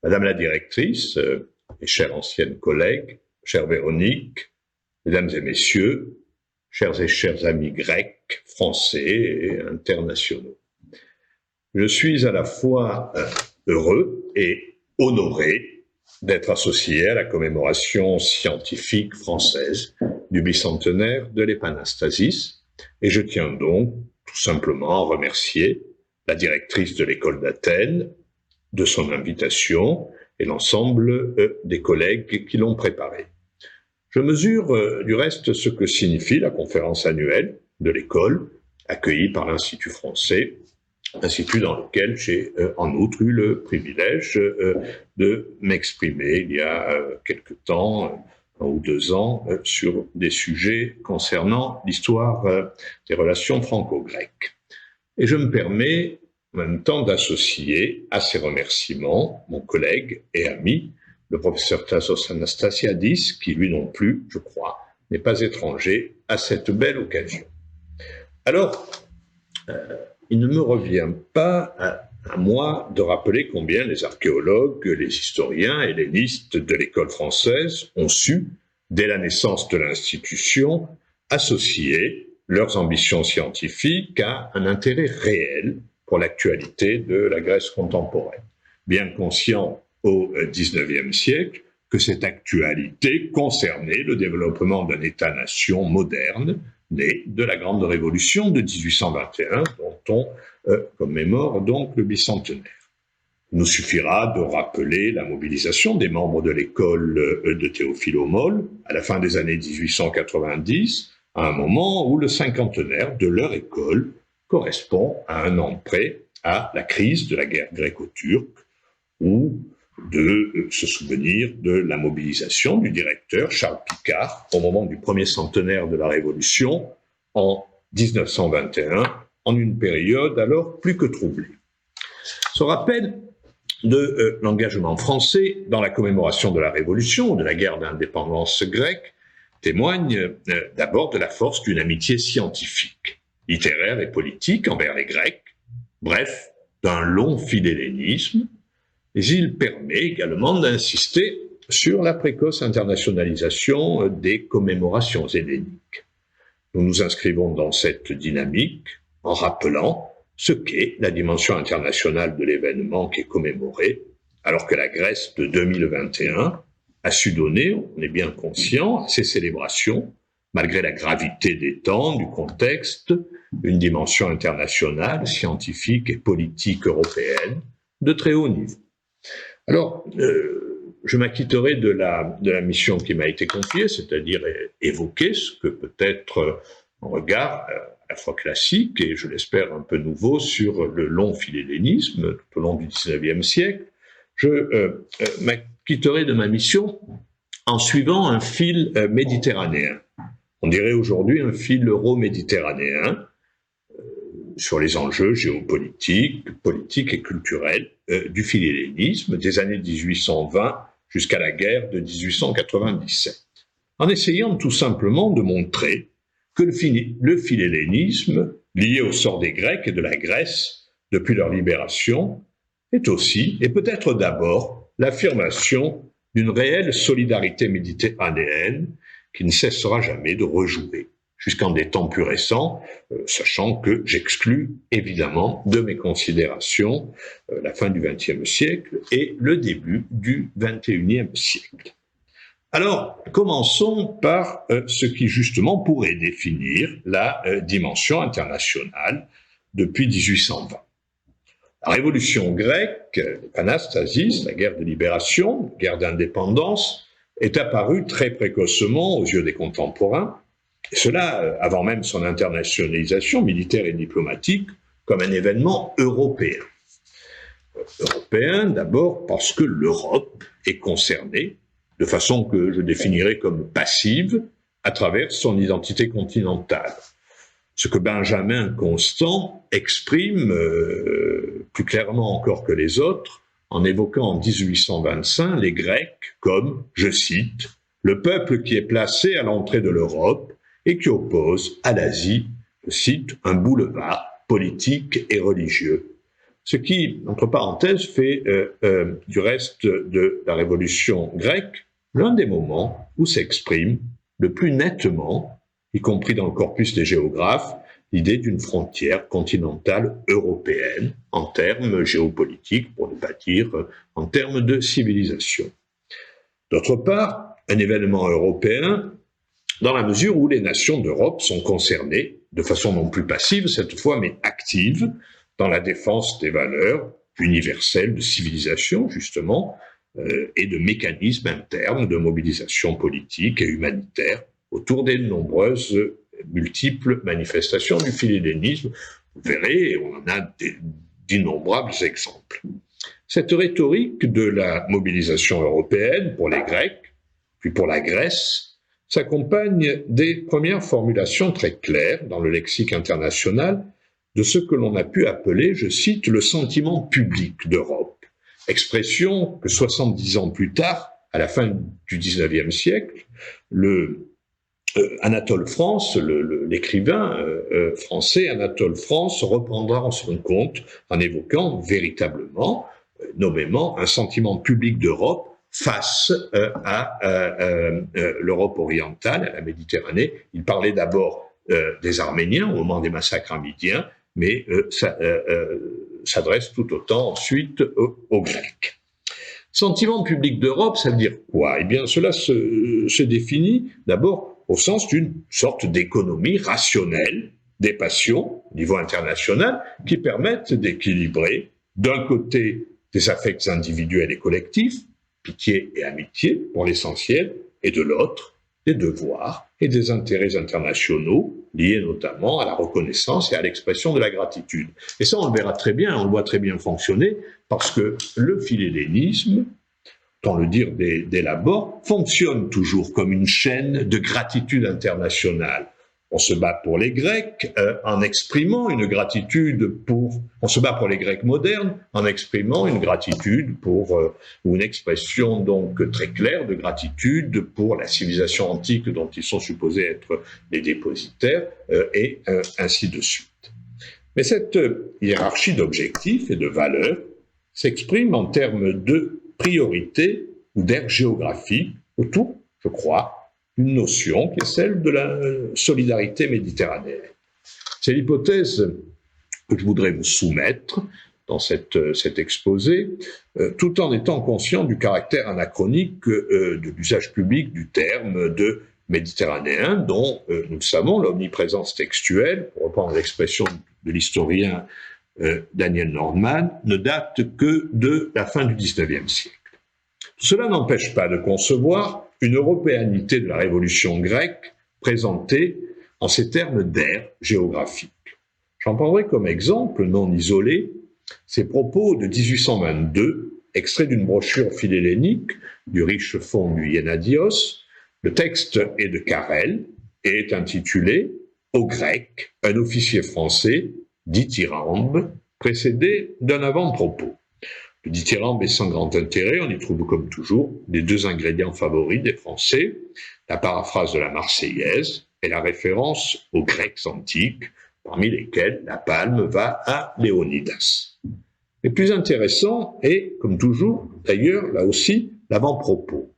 Madame la directrice, et chère ancienne collègue, chère Véronique, mesdames et messieurs, chers et chers amis grecs, français et internationaux. Je suis à la fois heureux et honoré d'être associé à la commémoration scientifique française du bicentenaire de l'Epanastasis, et je tiens donc tout simplement à remercier la directrice de l'école d'Athènes de son invitation et l'ensemble des collègues qui l'ont préparée. Je mesure du reste ce que signifie la conférence annuelle de l'école, accueillie par l'Institut français, institut dans lequel j'ai en outre eu le privilège de m'exprimer il y a quelque temps, 1 ou 2 ans, sur des sujets concernant l'histoire des relations franco-grecques. Et je me permets en même temps d'associer à ces remerciements mon collègue et ami, le professeur Tassos Anastasiadis, qui lui non plus, je crois, n'est pas étranger à cette belle occasion. Alors, il ne me revient pas à moi de rappeler combien les archéologues, les historiens hellénistes de l'école française ont su, dès la naissance de l'institution, associer leurs ambitions scientifiques à un intérêt réel pour l'actualité de la Grèce contemporaine, bien conscient au XIXe siècle que cette actualité concernait le développement d'un État-nation moderne, né de la Grande Révolution de 1821, dont on commémore donc le bicentenaire. Il nous suffira de rappeler la mobilisation des membres de l'école de Théophile Homole à la fin des années 1890, à un moment où le cinquantenaire de leur école correspond à un an près à la crise de la guerre gréco-turque, ou de se souvenir de la mobilisation du directeur Charles Picard au moment du premier centenaire de la Révolution en 1921, en une période alors plus que troublée. Ce rappel de l'engagement français dans la commémoration de la Révolution, de la guerre d'indépendance grecque, témoigne d'abord de la force d'une amitié scientifique, littéraire et politique envers les Grecs, bref, d'un long philhellénisme, mais il permet également d'insister sur la précoce internationalisation des commémorations helléniques. Nous nous inscrivons dans cette dynamique en rappelant ce qu'est la dimension internationale de l'événement qui est commémoré, alors que la Grèce de 2021 a su donner, on est bien conscient, à ces célébrations, malgré la gravité des temps, du contexte, une dimension internationale, scientifique et politique européenne de très haut niveau. Alors, je m'acquitterai de la mission qui m'a été confiée, c'est-à-dire évoquer ce que peut être un regard à la fois classique et, je l'espère, un peu nouveau sur le long philhellénisme tout au long du XIXe siècle. Je m'acquitterai de ma mission en suivant un fil méditerranéen. On dirait aujourd'hui un fil euro-méditerranéen sur les enjeux géopolitiques, politiques et culturels du philhellénisme des années 1820 jusqu'à la guerre de 1897, en essayant tout simplement de montrer que le philhellénisme, lié au sort des Grecs et de la Grèce depuis leur libération, est aussi, et peut-être d'abord, l'affirmation d'une réelle solidarité méditerranéenne qui ne cessera jamais de rejouer jusqu'en des temps plus récents, sachant que j'exclus évidemment de mes considérations la fin du XXe siècle et le début du XXIe siècle. Alors, commençons par ce qui justement pourrait définir la dimension internationale depuis 1820. La révolution grecque, l'Epanastasis, la guerre de libération, la guerre d'indépendance, est apparue très précocement aux yeux des contemporains, et cela avant même son internationalisation militaire et diplomatique, comme un événement européen. Européen d'abord parce que l'Europe est concernée, de façon que je définirais comme passive, à travers son identité continentale. Ce que Benjamin Constant exprime plus clairement encore que les autres, en évoquant en 1825 les Grecs comme, je cite, « le peuple qui est placé à l'entrée de l'Europe et qui oppose à l'Asie, je cite, un boulevard politique et religieux. Ce qui, entre parenthèses, fait du reste de la révolution grecque l'un des moments où s'exprime le plus nettement, y compris dans le corpus des géographes, l'idée d'une frontière continentale européenne en termes géopolitiques, pour ne pas dire en termes de civilisation. D'autre part, un événement européen dans la mesure où les nations d'Europe sont concernées, de façon non plus passive cette fois, mais active, dans la défense des valeurs universelles de civilisation, justement, et de mécanismes internes de mobilisation politique et humanitaire autour des nombreuses multiples manifestations du philhellénisme. Vous verrez, on en a d'innombrables exemples. Cette rhétorique de la mobilisation européenne pour les Grecs, puis pour la Grèce, s'accompagne des premières formulations très claires dans le lexique international de ce que l'on a pu appeler, je cite, le sentiment public d'Europe, expression que 70 ans plus tard, à la fin du XIXe siècle, Anatole France, l'écrivain français Anatole France, reprendra en son compte en évoquant véritablement, nommément, un sentiment public d'Europe face à l'Europe orientale, à la Méditerranée. Il parlait d'abord des Arméniens au moment des massacres arméniens, mais s'adresse tout autant ensuite aux Grecs. Sentiment public d'Europe, ça veut dire quoi? Eh bien, cela se définit d'abord au sens d'une sorte d'économie rationnelle des passions au niveau international qui permettent d'équilibrer d'un côté des affects individuels et collectifs, pitié et amitié pour l'essentiel, et de l'autre, des devoirs et des intérêts internationaux liés notamment à la reconnaissance et à l'expression de la gratitude. Et ça, on le verra très bien, on le voit très bien fonctionner, parce que le philhellénisme, tant le dire dès l'abord, fonctionne toujours comme une chaîne de gratitude internationale. On se bat pour les Grecs en exprimant une gratitude on se bat pour les Grecs modernes en exprimant une gratitude ou une expression donc très claire de gratitude pour la civilisation antique dont ils sont supposés être les dépositaires et ainsi de suite. Mais cette hiérarchie d'objectifs et de valeurs s'exprime en termes de priorité ou d'aire géographique autour, je crois, une notion qui est celle de la solidarité méditerranéenne. C'est l'hypothèse que je voudrais vous soumettre dans cet exposé, tout en étant conscient du caractère anachronique de l'usage public du terme de méditerranéen, dont, nous le savons, l'omniprésence textuelle, pour reprendre l'expression de l'historien Daniel Nordman, ne date que de la fin du XIXe siècle. Cela n'empêche pas de concevoir une européanité de la révolution grecque présentée en ces termes d'aire géographique. J'en prendrai comme exemple, non isolé, ces propos de 1822, extraits d'une brochure philhellénique du riche fonds du Iénadios. Le texte est de Carrel et est intitulé « Aux Grecs, un officier français, dithyrambe, précédé d'un avant-propos ». Le dithyrambe est sans grand intérêt, on y trouve comme toujours les deux ingrédients favoris des Français, la paraphrase de la Marseillaise et la référence aux Grecs antiques, parmi lesquels la palme va à Léonidas. Le plus intéressant est, comme toujours, d'ailleurs, là aussi, l'avant-propos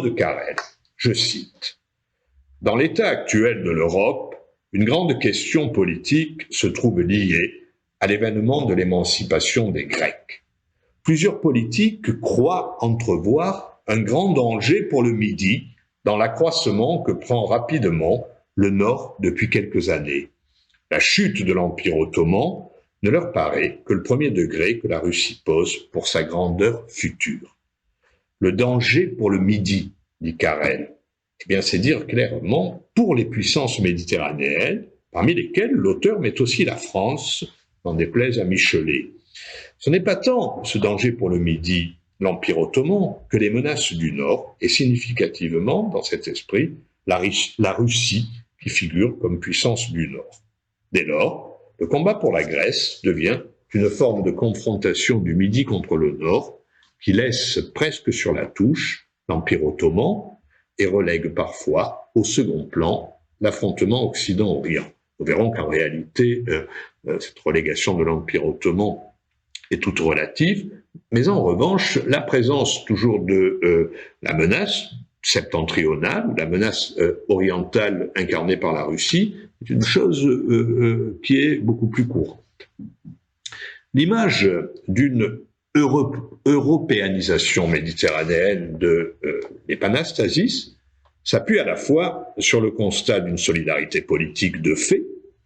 de Carrel. Je cite : « Dans l'état actuel de l'Europe, une grande question politique se trouve liée à l'événement de l'émancipation des Grecs. Plusieurs politiques croient entrevoir un grand danger pour le Midi dans l'accroissement que prend rapidement le Nord depuis quelques années. La chute de l'Empire ottoman ne leur paraît que le premier degré que la Russie pose pour sa grandeur future. Le danger pour le Midi, dit Carrel, eh bien c'est dire clairement pour les puissances méditerranéennes, parmi lesquelles l'auteur met aussi la France, n'en déplaise à Michelet. Ce n'est pas tant ce danger pour le Midi, l'Empire ottoman, que les menaces du Nord, et significativement, dans cet esprit, la Russie qui figure comme puissance du Nord. Dès lors, le combat pour la Grèce devient une forme de confrontation du Midi contre le Nord, qui laisse presque sur la touche l'Empire ottoman et relègue parfois au second plan l'affrontement Occident-Orient. Nous verrons qu'en réalité, cette relégation de l'Empire ottoman est toute relative, mais en revanche, la présence toujours de la menace septentrionale, ou la menace orientale incarnée par la Russie, est une chose qui est beaucoup plus courante. L'image d'une européanisation méditerranéenne de l'épanastasis s'appuie à la fois sur le constat d'une solidarité politique de fait,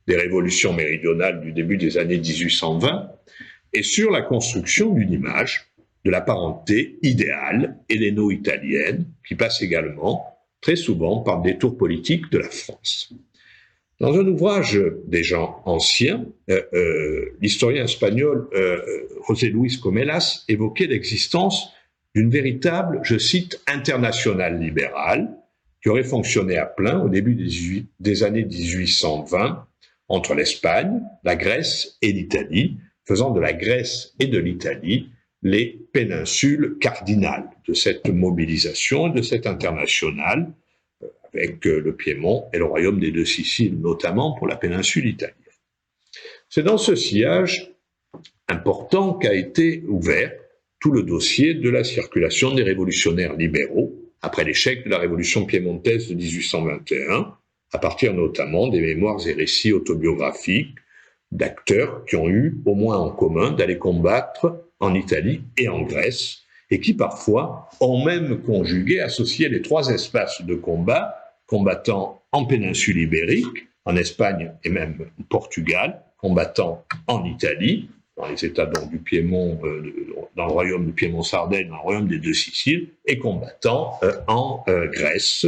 des révolutions méridionales du début des années 1820, et sur la construction d'une image de la parenté idéale helléno-italienne, qui passe également très souvent par le détour politique de la France. Dans un ouvrage déjà ancien, l'historien espagnol José Luis Comellas évoquait l'existence d'une véritable, je cite, internationale libérale, qui aurait fonctionné à plein au début des années 1820 entre l'Espagne, la Grèce et l'Italie, faisant de la Grèce et de l'Italie les péninsules cardinales de cette mobilisation, de cette internationale, avec le Piémont et le royaume des deux Siciles, notamment pour la péninsule italienne. C'est dans ce sillage important qu'a été ouvert tout le dossier de la circulation des révolutionnaires libéraux, après l'échec de la révolution piémontaise de 1821, à partir notamment des mémoires et récits autobiographiques d'acteurs qui ont eu au moins en commun d'aller combattre en Italie et en Grèce, et qui parfois ont même conjugué, associé les trois espaces de combat, combattant en péninsule ibérique, en Espagne et même au Portugal, combattant en Italie, dans les États du Piémont, dans le royaume du Piémont-Sardaigne, dans le royaume des deux Siciles, et combattant en Grèce,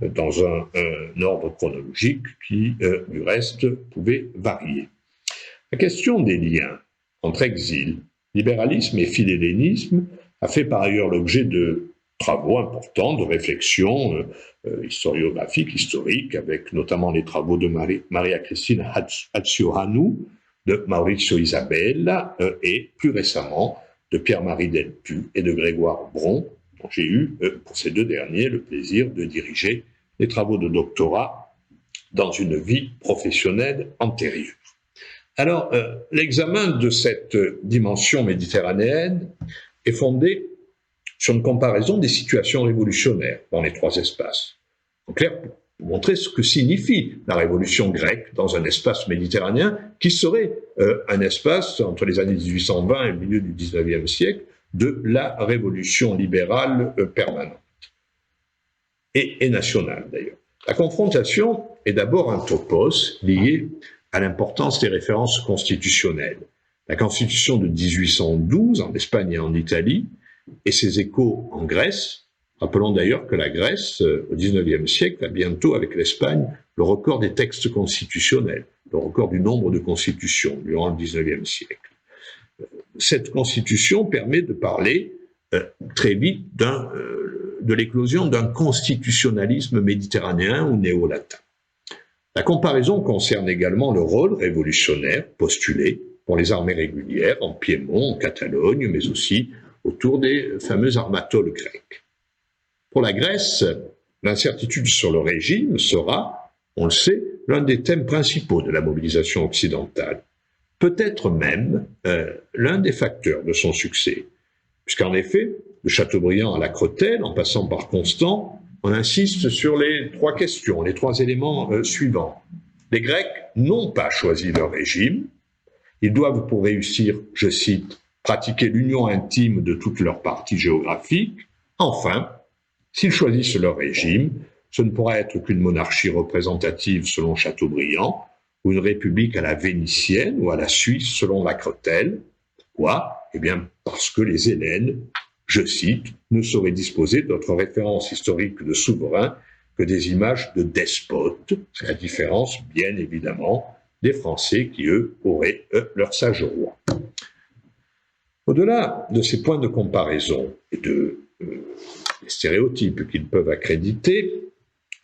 dans un ordre chronologique qui, du reste, pouvait varier. La question des liens entre exil, libéralisme et philhellénisme a fait par ailleurs l'objet de travaux importants, de réflexions historiographiques, historiques, avec notamment les travaux de Maria Cristina Hatsiohannou, de Maurizio Isabella et plus récemment de Pierre-Marie Delpuy et de Grégoire Bron, dont j'ai eu, pour ces deux derniers, le plaisir de diriger les travaux de doctorat dans une vie professionnelle antérieure. Alors, l'examen de cette dimension méditerranéenne est fondé sur une comparaison des situations révolutionnaires dans les trois espaces. En clair, pour montrer ce que signifie la révolution grecque dans un espace méditerranéen qui serait un espace, entre les années 1820 et le milieu du XIXe siècle, de la révolution libérale permanente et nationale d'ailleurs. La confrontation est d'abord un topos lié à l'importance des références constitutionnelles. La Constitution de 1812 en Espagne et en Italie et ses échos en Grèce. Rappelons d'ailleurs que la Grèce, au XIXe siècle, a bientôt, avec l'Espagne, le record des textes constitutionnels, le record du nombre de constitutions durant le XIXe siècle. Cette constitution permet de parler très vite de l'éclosion d'un constitutionnalisme méditerranéen ou néo-latin. La comparaison concerne également le rôle révolutionnaire postulé pour les armées régulières en Piémont, en Catalogne, mais aussi autour des fameux armatoles grecs. Pour la Grèce, l'incertitude sur le régime sera, on le sait, l'un des thèmes principaux de la mobilisation occidentale, peut-être même l'un des facteurs de son succès, puisqu'en effet, de Chateaubriand à la Cretelle, en passant par Constant, on insiste sur les trois questions, les trois éléments suivants. Les Grecs n'ont pas choisi leur régime, ils doivent pour réussir, je cite, pratiquer l'union intime de toutes leurs parties géographiques. Enfin, s'ils choisissent leur régime, ce ne pourra être qu'une monarchie représentative selon Chateaubriand, ou une république à la vénitienne ou à la suisse selon la Cretelle. Pourquoi ? Eh bien, parce que les Hellènes, je cite, ne sauraient disposer d'autres références historiques de souverains que des images de despotes, c'est la différence, bien évidemment, des Français qui, eux, auraient leur sage roi. Au-delà de ces points de comparaison et des stéréotypes qu'ils peuvent accréditer,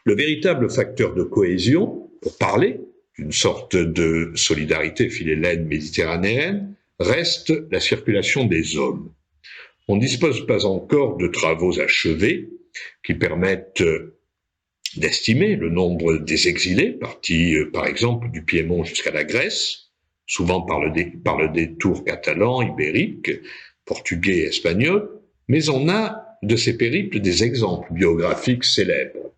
le véritable facteur de cohésion, pour parler d'une sorte de solidarité philhellène méditerranéenne, reste la circulation des hommes. On ne dispose pas encore de travaux achevés qui permettent d'estimer le nombre des exilés, partis par exemple du Piémont jusqu'à la Grèce, souvent par le détour catalan, ibérique, portugais et espagnol, mais on a de ces périples des exemples biographiques célèbres,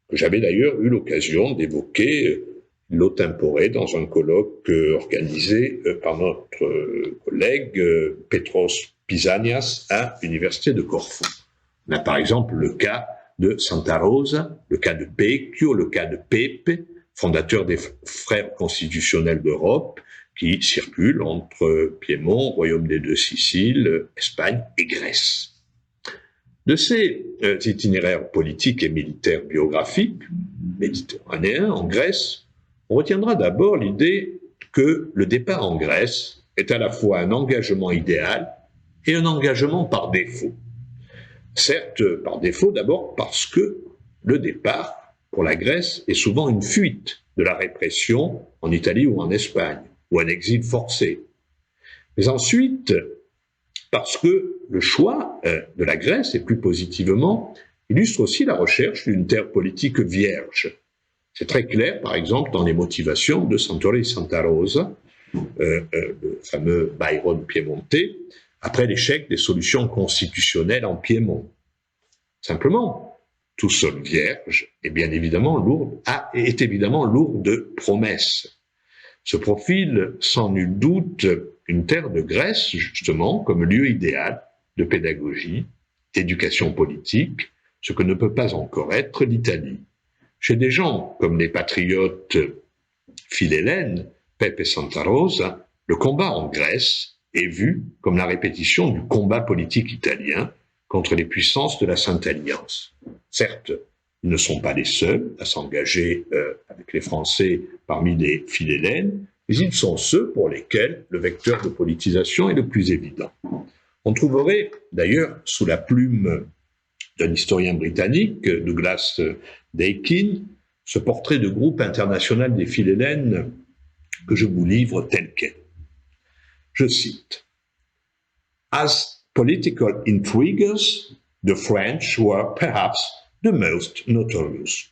que j'avais d'ailleurs eu l'occasion d'évoquer l'eau temporé dans un colloque organisé par notre collègue Petros Pisanias à l'université de Corfou. On a par exemple le cas de Santa Rosa, le cas de Becchio, le cas de Pepe, fondateur des Frères constitutionnels d'Europe, qui circulent entre Piémont, Royaume des Deux Siciles, Espagne et Grèce. De ces itinéraires politiques et militaires biographiques méditerranéens en Grèce, on retiendra d'abord l'idée que le départ en Grèce est à la fois un engagement idéal et un engagement par défaut. Certes, par défaut d'abord parce que le départ pour la Grèce est souvent une fuite de la répression en Italie ou en Espagne, ou un exil forcé. Mais ensuite, parce que le choix de la Grèce, et plus positivement, illustre aussi la recherche d'une terre politique vierge. C'est très clair, par exemple, dans les motivations de Santoro e Santa Rosa, le fameux Byron piémontais, après l'échec des solutions constitutionnelles en Piémont. Simplement, tout sol vierge est évidemment lourd de promesses. Se profile sans nul doute une terre de Grèce, justement, comme lieu idéal de pédagogie, d'éducation politique, ce que ne peut pas encore être l'Italie. Chez des gens comme les patriotes philhellènes, Pepe et Santa Rosa, le combat en Grèce est vu comme la répétition du combat politique italien contre les puissances de la Sainte Alliance. Certes, ils ne sont pas les seuls à s'engager avec les Français parmi les philhellènes, mais ils sont ceux pour lesquels le vecteur de politisation est le plus évident. On trouverait d'ailleurs sous la plume d'un historien britannique, Douglas Dakin, ce portrait de groupe international des philhellènes que je vous livre tel quel. Je cite: As political intriguers, the French were perhaps the most notorious.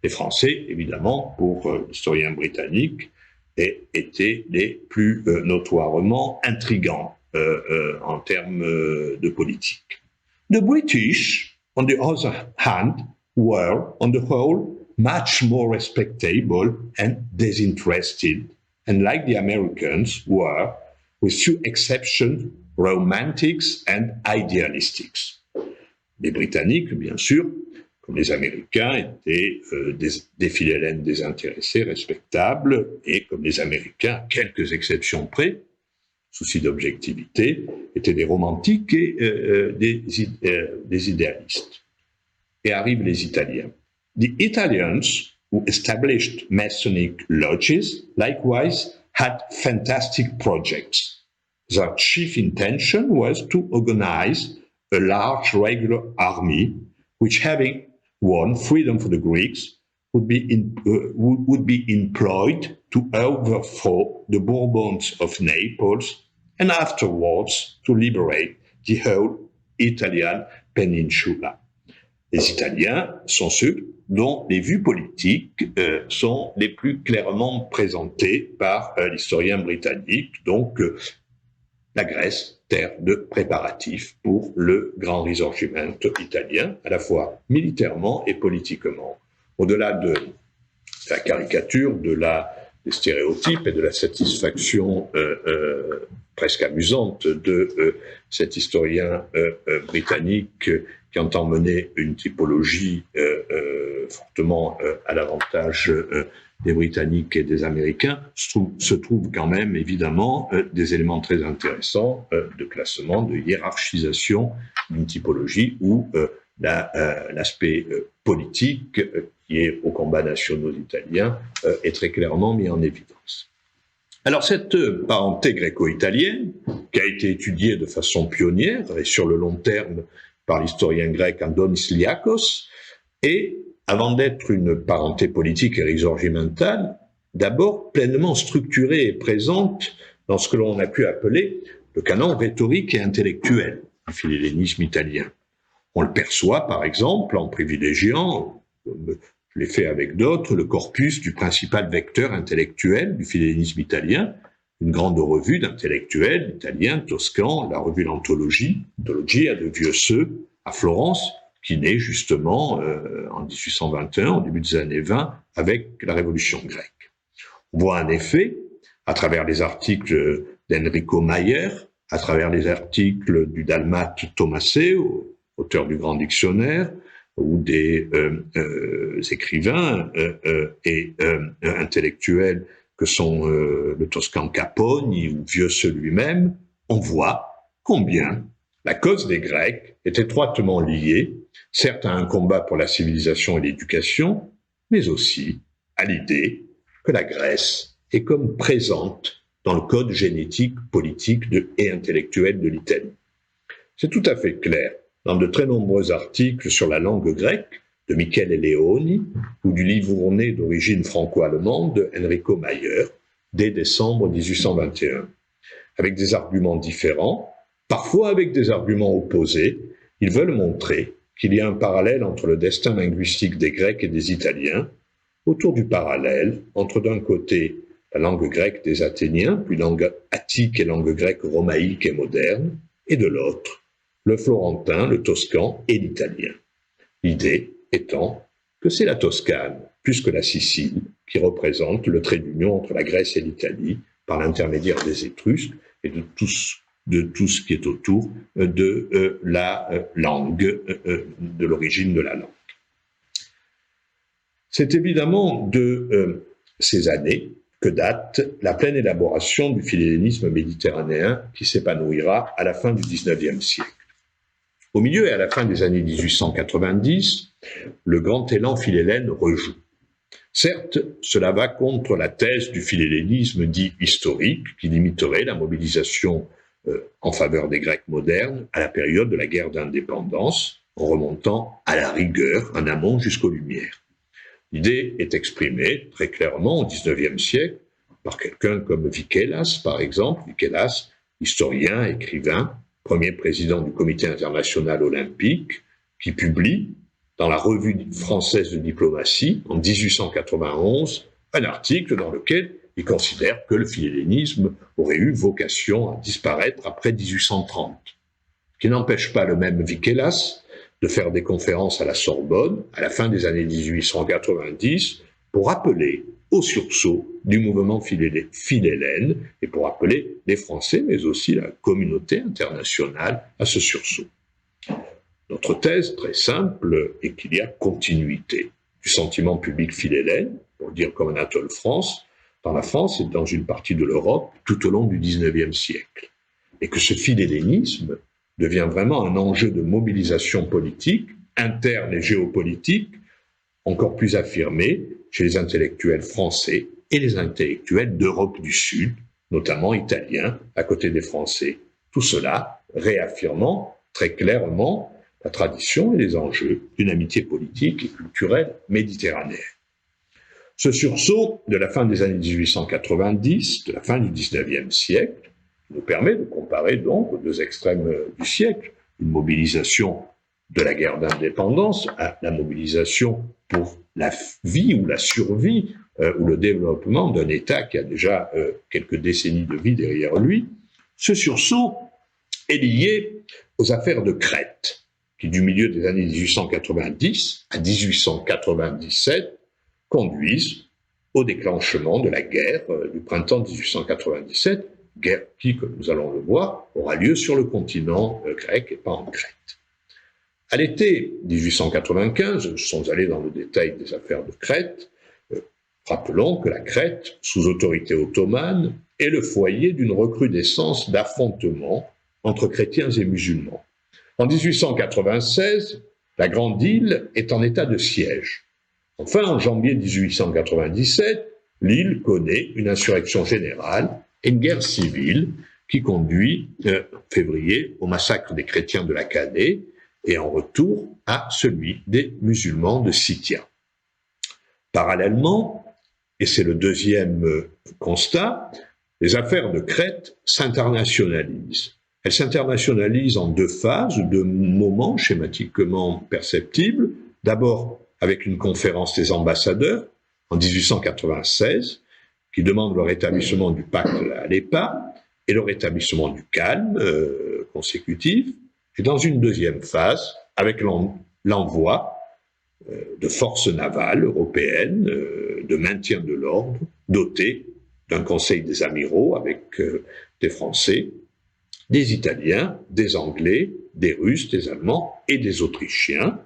Les Français, évidemment, pour l'historien britannique, étaient les plus notoirement intrigants en termes de politique. The British, on the other hand, were, on the whole, much more respectable and disinterested, and like the Americans, were, with few exceptions, romantics and idealistics. Les Britanniques, bien sûr, comme les Américains, étaient des philhellènes désintéressés, respectables, et comme les Américains, à quelques exceptions près, souci d'objectivité, étaient des romantiques et des idéalistes. Et arrivent les Italiens. The Italians, who established Masonic lodges, likewise had fantastic projects. Their chief intention was to organize a large regular army, which, having won freedom for the Greeks, would be employed to overthrow the Bourbons of Naples and afterwards to liberate the whole Italian peninsula. Les Italiens sont ceux dont les vues politiques sont les plus clairement présentées par l'historien britannique, donc la Grèce, terre de préparatifs pour le grand risorgimento italien, à la fois militairement et politiquement. Au-delà de la caricature, des stéréotypes et de la satisfaction presque amusante de cet historien britannique qui entend mener une typologie fortement à l'avantage des Britanniques et des Américains, se trouvent quand même évidemment des éléments très intéressants de classement, de hiérarchisation d'une typologie où l'aspect politique qui est aux combats nationaux italiens est très clairement mis en évidence. Alors cette parenté gréco-italienne, qui a été étudiée de façon pionnière et sur le long terme par l'historien grec Andonis Liakos, est, avant d'être une parenté politique et risorgimentale, d'abord pleinement structurée et présente dans ce que l'on a pu appeler le canon rhétorique et intellectuel du philhellénisme italien. On le perçoit, par exemple, en privilégiant, comme je l'ai fait avec d'autres, le corpus du principal vecteur intellectuel du philhellénisme italien, une grande revue d'intellectuels italiens, toscans, la revue L'Antologie, Antologia de Vieux-Seux, à Florence, qui naît justement en 1821, au début des années 20, avec la Révolution grecque. On voit en effet, à travers les articles d'Enrico Mayer, à travers les articles du dalmate Tomaseo, auteur du Grand Dictionnaire, ou des écrivains et intellectuels que sont le Toscan Caponi ou Vieux-Seux lui-même, on voit combien la cause des Grecs est étroitement liée, certes à un combat pour la civilisation et l'éducation, mais aussi à l'idée que la Grèce est comme présente dans le code génétique, politique et intellectuel de l'Italie. C'est tout à fait clair dans de très nombreux articles sur la langue grecque de Michele Leoni ou du livre-ourné d'origine franco-allemande de Enrico Mayer dès décembre 1821. Avec des arguments différents, parfois avec des arguments opposés, ils veulent montrer qu'il y a un parallèle entre le destin linguistique des Grecs et des Italiens, autour du parallèle entre d'un côté la langue grecque des Athéniens, puis langue attique et langue grecque romaïque et moderne, et de l'autre, le florentin, le toscan et l'italien. L'idée étant que c'est la Toscane, plus que la Sicile, qui représente le trait d'union entre la Grèce et l'Italie par l'intermédiaire des Étrusques et de tout ce qui est autour de la langue, de l'origine de la langue. C'est évidemment de ces années que date la pleine élaboration du philhellénisme méditerranéen qui s'épanouira à la fin du XIXe siècle. Au milieu et à la fin des années 1890, le grand élan philhellène rejoue. Certes, cela va contre la thèse du philhellénisme dit historique qui limiterait la mobilisation en faveur des Grecs modernes à la période de la guerre d'indépendance, en remontant à la rigueur en amont jusqu'aux Lumières. L'idée est exprimée très clairement au XIXe siècle par quelqu'un comme Viquelas, par exemple, Viquelas, historien, écrivain, premier président du Comité international olympique, qui publie dans la Revue française de diplomatie, en 1891, un article dans lequel il considère que le philhellénisme aurait eu vocation à disparaître après 1830, qui n'empêche pas le même Viquelas de faire des conférences à la Sorbonne à la fin des années 1890 pour appeler au sursaut du mouvement philhellène et pour appeler les Français, mais aussi la communauté internationale à ce sursaut. Notre thèse, très simple, est qu'il y a continuité du sentiment public philhellène, pour le dire comme Anatole France, dans la France et dans une partie de l'Europe tout au long du XIXe siècle. Et que ce philhellénisme devient vraiment un enjeu de mobilisation politique, interne et géopolitique, encore plus affirmé chez les intellectuels français et les intellectuels d'Europe du Sud, notamment italiens, à côté des Français. Tout cela réaffirmant très clairement la tradition et les enjeux d'une amitié politique et culturelle méditerranéenne. Ce sursaut de la fin des années 1890, de la fin du XIXe siècle, nous permet de comparer donc aux deux extrêmes du siècle, une mobilisation de la guerre d'indépendance à la mobilisation pour la vie ou la survie ou le développement d'un État qui a déjà quelques décennies de vie derrière lui. Ce sursaut est lié aux affaires de Crète, qui du milieu des années 1890 à 1897 conduisent au déclenchement de la guerre du printemps 1897, guerre qui, comme nous allons le voir, aura lieu sur le continent grec et pas en Crète. À l'été 1895, sans aller dans le détail des affaires de Crète, rappelons que la Crète, sous autorité ottomane, est le foyer d'une recrudescence d'affrontements entre chrétiens et musulmans. En 1896, la Grande Île est en état de siège. Enfin, en janvier 1897, l'île connaît une insurrection générale et une guerre civile qui conduit, en février, au massacre des chrétiens de la Canée et en retour à celui des musulmans de Scythia. Parallèlement, et c'est le deuxième constat, les affaires de Crète s'internationalisent. Elles s'internationalisent en deux phases, deux moments schématiquement perceptibles. D'abord, avec une conférence des ambassadeurs en 1896 qui demande le rétablissement du pacte à l'EPA et le rétablissement du calme consécutif, et dans une deuxième phase avec l'envoi de forces navales européennes de maintien de l'ordre, dotées d'un conseil des amiraux avec des Français, des Italiens, des Anglais, des Russes, des Allemands et des Autrichiens,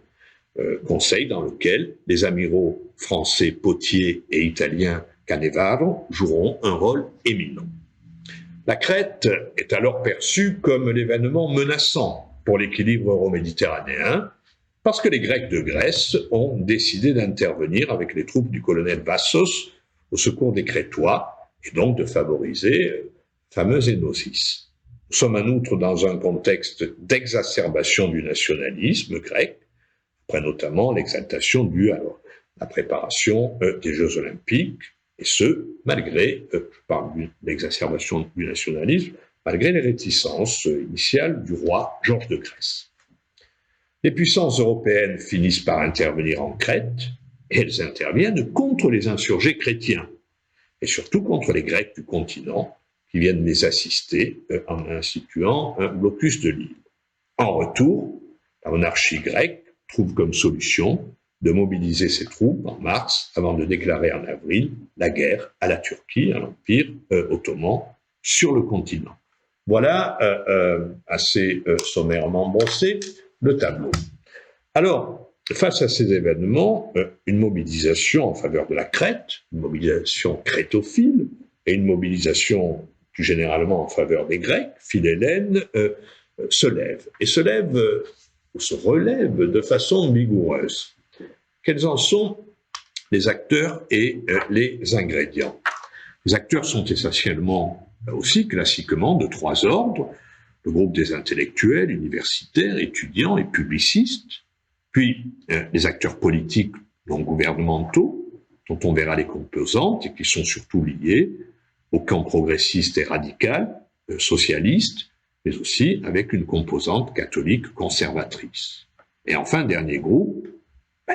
conseil dans lequel les amiraux français Potier et italiens Canevaro joueront un rôle éminent. La Crète est alors perçue comme l'événement menaçant pour l'équilibre euro-méditerranéen, parce que les Grecs de Grèce ont décidé d'intervenir avec les troupes du colonel Vassos au secours des Crétois, et donc de favoriser le fameux Énosis. Nous sommes en outre dans un contexte d'exacerbation du nationalisme grec, après notamment l'exaltation due à la préparation des Jeux Olympiques, et ce, malgré, je parle de l'exacerbation du nationalisme, malgré les réticences initiales du roi Georges de Grèce. Les puissances européennes finissent par intervenir en Crète, et elles interviennent contre les insurgés chrétiens, et surtout contre les Grecs du continent, qui viennent les assister en instituant un blocus de l'île. En retour, la monarchie grecque trouve comme solution de mobiliser ses troupes en mars avant de déclarer en avril la guerre à la Turquie, à l'Empire ottoman, sur le continent. Voilà, assez sommairement brossé, le tableau. Alors, face à ces événements, une mobilisation en faveur de la Crète, une mobilisation crétophile, et une mobilisation plus généralement en faveur des Grecs, philhellènes, se lève. Et se relève de façon vigoureuse. Quels en sont les acteurs et les ingrédients? Les acteurs sont essentiellement, aussi classiquement, de trois ordres: le groupe des intellectuels, universitaires, étudiants et publicistes, puis les acteurs politiques non gouvernementaux, dont on verra les composantes et qui sont surtout liés au camp progressiste et radical, socialiste, mais aussi avec une composante catholique conservatrice. Et enfin, dernier groupe,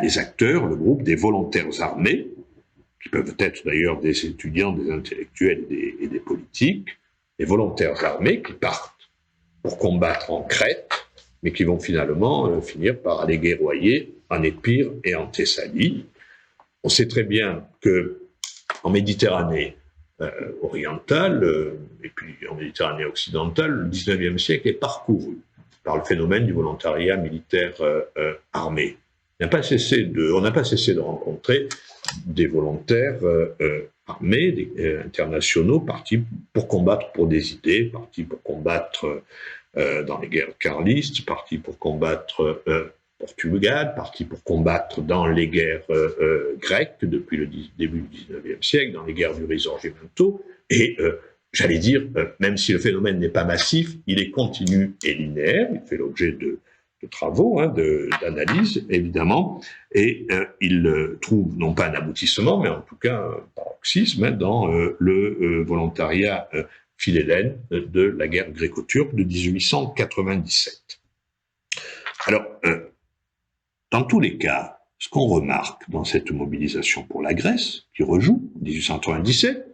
les acteurs, le groupe des volontaires armés, qui peuvent être d'ailleurs des étudiants, des intellectuels et des politiques, les volontaires armés qui partent pour combattre en Crète, mais qui vont finalement finir par aller guerroyer en Épire et en Thessalie. On sait très bien qu'en Méditerranée orientale, et puis en Méditerranée occidentale, le XIXe siècle est parcouru par le phénomène du volontariat militaire armé. On n'a pas cessé de rencontrer des volontaires armés, internationaux, partis pour combattre pour des idées, partis pour combattre dans les guerres carlistes, partis pour combattre Portugal, partis pour combattre dans les guerres grecques depuis le début du XIXe siècle, dans les guerres du Risorgimento, et j'allais dire, même si le phénomène n'est pas massif, il est continu et linéaire, il fait l'objet de travaux, d'analyse, évidemment, et il trouve non pas un aboutissement, mais en tout cas un paroxysme dans le volontariat philhellène de la guerre gréco-turque de 1897. Alors, dans tous les cas, ce qu'on remarque dans cette mobilisation pour la Grèce, qui rejoue en 1897,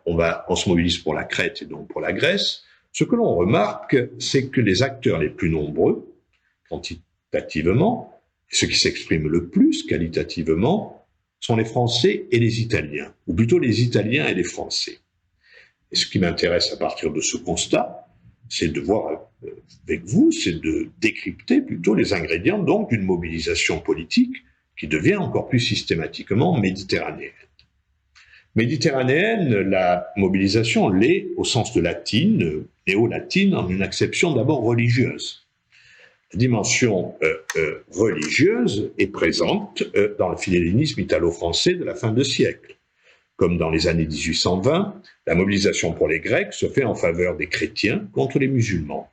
on se mobilise pour la Crète et donc pour la Grèce, ce que l'on remarque, c'est que les acteurs les plus nombreux, quantitativement, et ceux qui s'expriment le plus qualitativement, sont les Français et les Italiens, ou plutôt les Italiens et les Français. Et ce qui m'intéresse à partir de ce constat, c'est de voir avec vous, c'est de décrypter plutôt les ingrédients donc d'une mobilisation politique qui devient encore plus systématiquement méditerranéenne. Méditerranéenne, la mobilisation l'est au sens de latine, néo-latine, en une acception d'abord religieuse. La dimension religieuse est présente dans le philhellénisme italo-français de la fin de siècle. Comme dans les années 1820, la mobilisation pour les Grecs se fait en faveur des chrétiens contre les musulmans.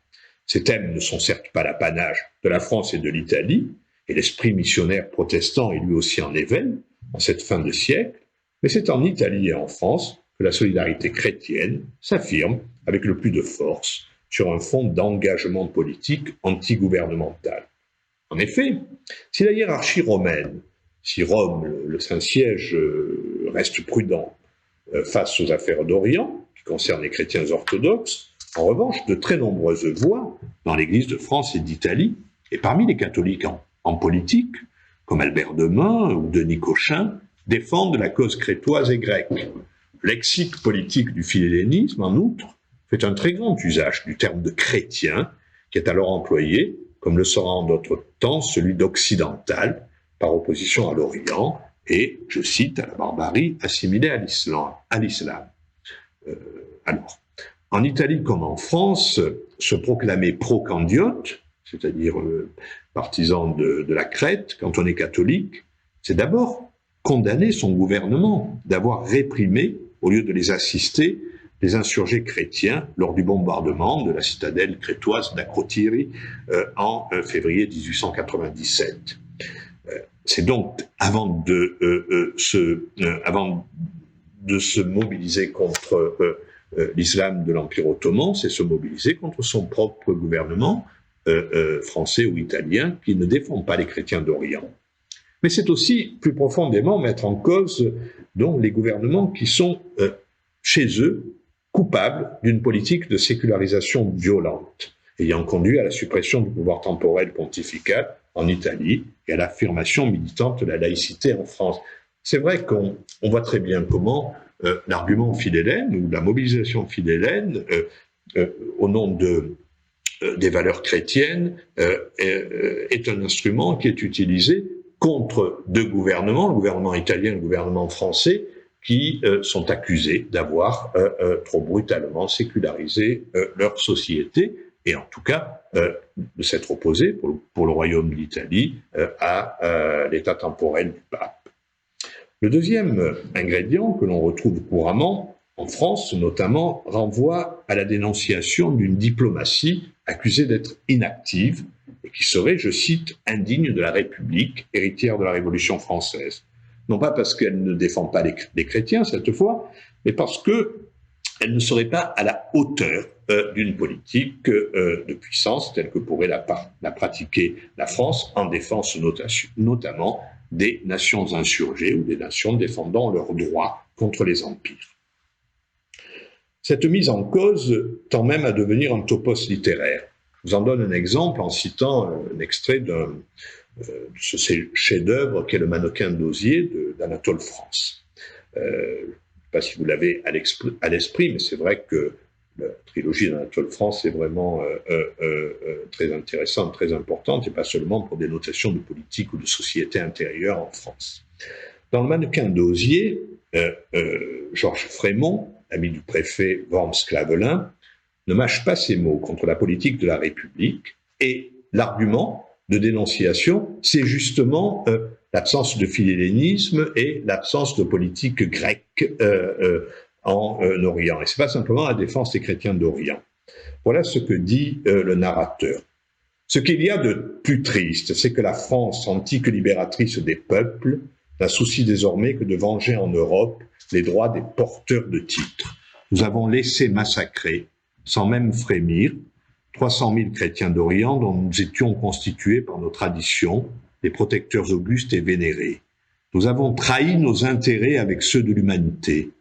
Ces thèmes ne sont certes pas l'apanage de la France et de l'Italie, et l'esprit missionnaire protestant est lui aussi en éveil en cette fin de siècle, mais c'est en Italie et en France que la solidarité chrétienne s'affirme avec le plus de force sur un fond d'engagement politique antigouvernemental. En effet, si la hiérarchie romaine si Rome, le Saint-Siège, reste prudent face aux affaires d'Orient, qui concernent les chrétiens orthodoxes, en revanche, de très nombreuses voix dans l'Église de France et d'Italie, et parmi les catholiques en politique, comme Albert Demain ou Denis Cochin, défendent la cause crétoise et grecque. Le lexique politique du philhellénisme, en outre, fait un très grand usage du terme de chrétien, qui est alors employé, comme le sera en d'autres temps celui d'occidental, par opposition à l'Orient, et, je cite, à la barbarie assimilée à l'islam. Alors, en Italie comme en France, se proclamer procandiote, c'est-à-dire partisan de la Crète, quand on est catholique, c'est d'abord condamner son gouvernement d'avoir réprimé, au lieu de les assister, les insurgés chrétiens lors du bombardement de la citadelle crétoise d'Akrotiri en février 1897. C'est donc avant de se mobiliser contre l'islam de l'Empire ottoman, c'est se mobiliser contre son propre gouvernement français ou italien qui ne défend pas les chrétiens d'Orient. Mais c'est aussi plus profondément mettre en cause donc les gouvernements qui sont chez eux coupables d'une politique de sécularisation violente, ayant conduit à la suppression du pouvoir temporel pontifical en Italie et à l'affirmation militante de la laïcité en France. C'est vrai qu'on voit très bien comment l'argument philhellène ou la mobilisation philhellène au nom des valeurs chrétiennes est un instrument qui est utilisé contre deux gouvernements, le gouvernement italien et le gouvernement français, qui sont accusés d'avoir trop brutalement sécularisé leur société, et en tout cas de s'être opposés pour le royaume d'Italie à l'état temporel du pape. Le deuxième ingrédient que l'on retrouve couramment en France, notamment, renvoie à la dénonciation d'une diplomatie accusée d'être inactive et qui serait, je cite, indigne de la République, héritière de la Révolution française. Non pas parce qu'elle ne défend pas les chrétiens cette fois, mais parce qu'elle ne serait pas à la hauteur d'une politique de puissance telle que pourrait la pratiquer la France en défense notamment des nations insurgées ou des nations défendant leurs droits contre les empires. Cette mise en cause tend même à devenir un topos littéraire. Je vous en donne un exemple en citant un extrait de ce chef-d'œuvre qu'est le Mannequin d'Osier d'Anatole France. Je ne sais pas si vous l'avez à l'esprit, mais c'est vrai que la trilogie d'Anatole France est vraiment très intéressante, très importante, et pas seulement pour des notations de politique ou de société intérieure en France. Dans le Mannequin d'Osier, Georges Frémont, ami du préfet Worms-Clavelin, ne mâche pas ses mots contre la politique de la République, et l'argument de dénonciation, c'est justement l'absence de philhellénisme et l'absence de politique grecque en Orient. Et ce n'est pas simplement la défense des chrétiens d'Orient. Voilà ce que dit le narrateur. Ce qu'il y a de plus triste, c'est que la France, antique libératrice des peuples, n'a souci désormais que de venger en Europe les droits des porteurs de titres. Nous avons laissé massacrer, sans même frémir, 300 000 chrétiens d'Orient dont nous étions constitués par nos traditions, les protecteurs augustes et vénérés. Nous avons trahi nos intérêts avec ceux de l'humanité.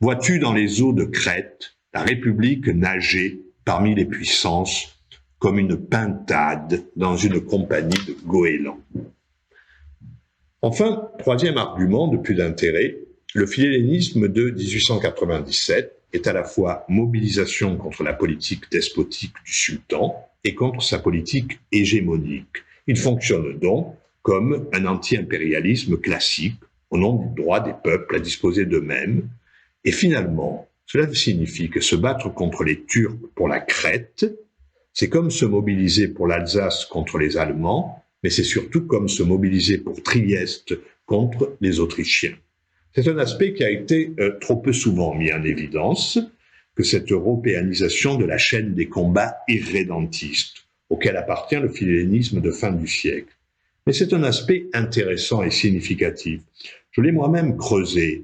Vois-tu dans les eaux de Crète la République nager parmi les puissances comme une pintade dans une compagnie de goélands. Enfin, troisième argument de plus d'intérêt, le philhellénisme de 1897 est à la fois mobilisation contre la politique despotique du sultan et contre sa politique hégémonique. Il fonctionne donc comme un anti-impérialisme classique au nom du droit des peuples à disposer d'eux-mêmes. Et finalement, cela signifie que se battre contre les Turcs pour la Crète, c'est comme se mobiliser pour l'Alsace contre les Allemands, mais c'est surtout comme se mobiliser pour Trieste contre les Autrichiens. C'est un aspect qui a été trop peu souvent mis en évidence, que cette européanisation de la chaîne des combats irrédentistes, auquel appartient le philhellénisme de fin du siècle. Mais c'est un aspect intéressant et significatif. Je l'ai moi-même croisé,